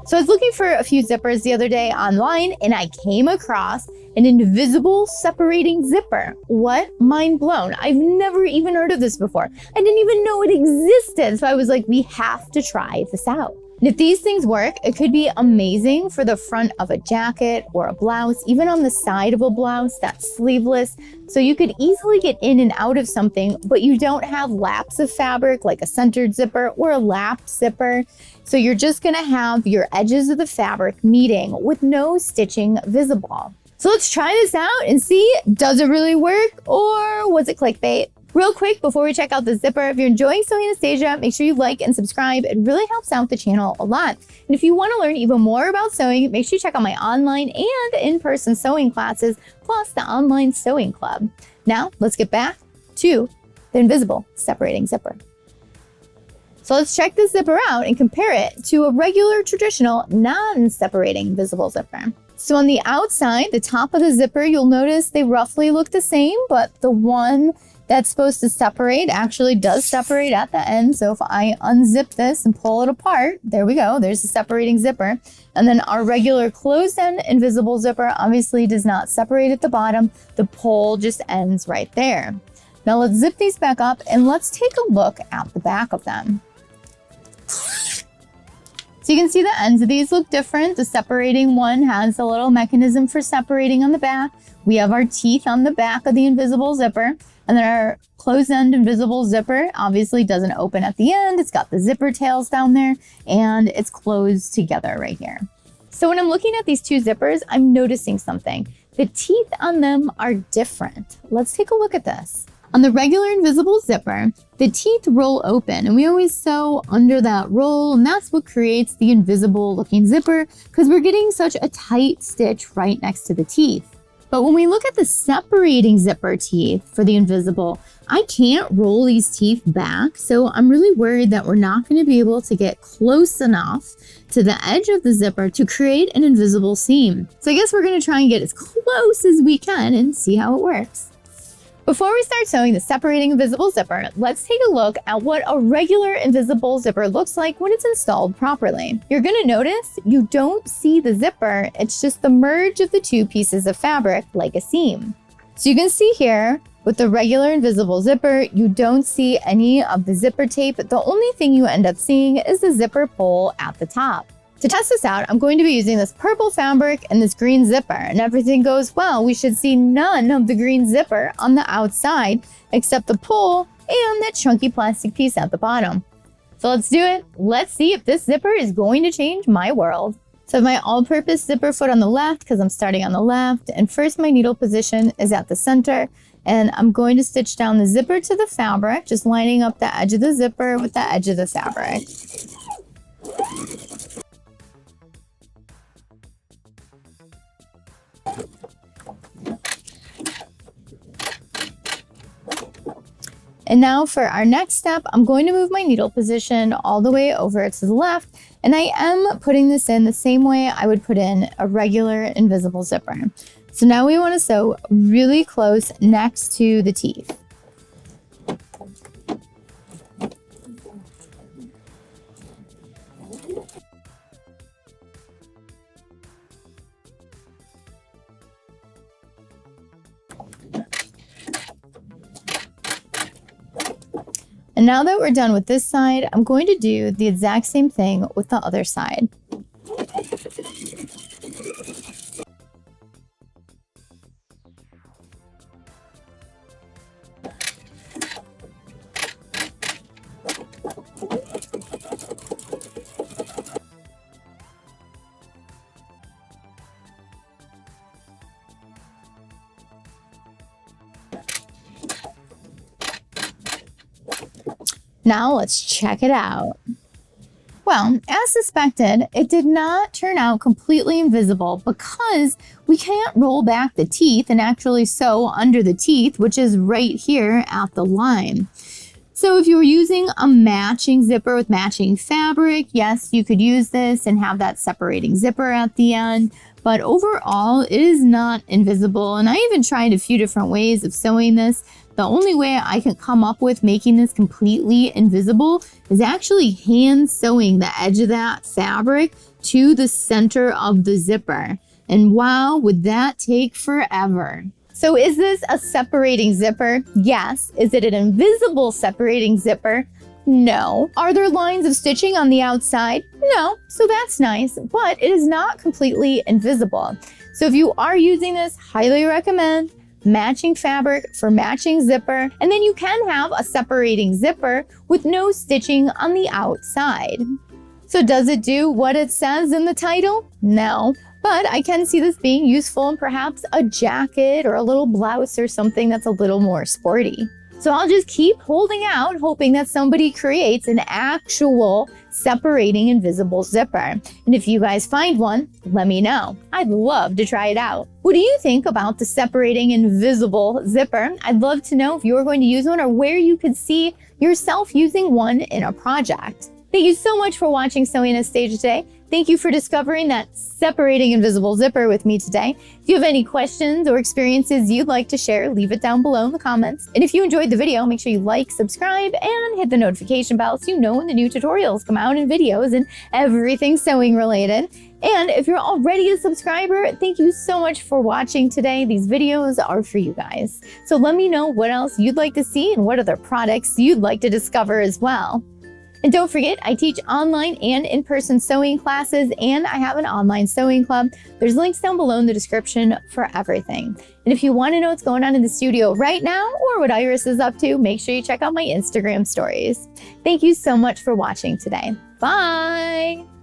So I was looking for a few zippers the other day online and I came across an invisible separating zipper. What? Mind blown. I've never even heard of this before. I didn't even know it existed. So I was like, we have to try this out. And if these things work, it could be amazing for the front of a jacket or a blouse, even on the side of a blouse that's sleeveless. So you could easily get in and out of something, but you don't have laps of fabric like a centered zipper or a lapped zipper. So you're just gonna have your edges of the fabric meeting with no stitching visible. So let's try this out and see, does it really work or was it clickbait? Real quick, before we check out the zipper, if you're enjoying Sewing Anastasia, make sure you like and subscribe. It really helps out the channel a lot. And if you want to learn even more about sewing, make sure you check out my online and in-person sewing classes, plus the online sewing club. Now, let's get back to the invisible separating zipper. So let's check this zipper out and compare it to a regular traditional non-separating visible zipper. So on the outside, the top of the zipper, you'll notice they roughly look the same, but the one that's supposed to separate actually does separate at the end. So if I unzip this and pull it apart, there we go, there's the separating zipper. And then our regular closed end invisible zipper obviously does not separate at the bottom. The pull just ends right there. Now let's zip these back up and let's take a look at the back of them. So you can see the ends of these look different. The separating one has a little mechanism for separating on the back. We have our teeth on the back of the invisible zipper. And then our closed end invisible zipper obviously doesn't open at the end. It's got the zipper tails down there and it's closed together right here. So when I'm looking at these two zippers, I'm noticing something. The teeth on them are different. Let's take a look at this. On the regular invisible zipper, the teeth roll open and we always sew under that roll, and that's what creates the invisible looking zipper because we're getting such a tight stitch right next to the teeth. But when we look at the separating zipper teeth for the invisible, I can't roll these teeth back. So I'm really worried that we're not going to be able to get close enough to the edge of the zipper to create an invisible seam. So I guess we're going to try and get as close as we can and see how it works. Before we start sewing the separating invisible zipper, let's take a look at what a regular invisible zipper looks like when it's installed properly. You're going to notice you don't see the zipper, it's just the merge of the two pieces of fabric like a seam. So you can see here with the regular invisible zipper, you don't see any of the zipper tape. The only thing you end up seeing is the zipper pull at the top. To test this out, I'm going to be using this purple fabric and this green zipper, and everything goes well. We should see none of the green zipper on the outside except the pull and that chunky plastic piece at the bottom. So let's do it. Let's see if this zipper is going to change my world. So I have my all-purpose zipper foot on the left because I'm starting on the left, and first my needle position is at the center, and I'm going to stitch down the zipper to the fabric, just lining up the edge of the zipper with the edge of the fabric. And now for our next step, I'm going to move my needle position all the way over to the left, and I am putting this in the same way I would put in a regular invisible zipper. So now we want to sew really close next to the teeth. And now that we're done with this side, I'm going to do the exact same thing with the other side. Now let's check it out. Well, as suspected, it did not turn out completely invisible because we can't roll back the teeth and actually sew under the teeth, which is right here at the line. So if you were using a matching zipper with matching fabric, yes, you could use this and have that separating zipper at the end. But overall, it is not invisible. And I even tried a few different ways of sewing this. The only way I can come up with making this completely invisible is actually hand sewing the edge of that fabric to the center of the zipper. And wow, would that take forever. So is this a separating zipper? Yes. Is it an invisible separating zipper? No. Are there lines of stitching on the outside? No. So that's nice, but it is not completely invisible. So if you are using this, highly recommend matching fabric for matching zipper, and then you can have a separating zipper with no stitching on the outside. So does it do what it says in the title? No. But I can see this being useful in perhaps a jacket or a little blouse or something that's a little more sporty. So I'll just keep holding out, hoping that somebody creates an actual separating invisible zipper. And if you guys find one, let me know. I'd love to try it out. What do you think about the separating invisible zipper? I'd love to know if you're going to use one or where you could see yourself using one in a project. Thank you so much for watching Sewing Anastasia today. Thank you for discovering that separating invisible zipper with me today. If you have any questions or experiences you'd like to share, leave it down below in the comments. And if you enjoyed the video, make sure you like, subscribe, and hit the notification bell so you know when the new tutorials come out and videos and everything sewing related. And if you're already a subscriber, thank you so much for watching today. These videos are for you guys. So let me know what else you'd like to see and what other products you'd like to discover as well. And don't forget, I teach online and in-person sewing classes, and I have an online sewing club. There's links down below in the description for everything. And if you want to know what's going on in the studio right now or what Iris is up to, make sure you check out my Instagram stories. Thank you so much for watching today. Bye!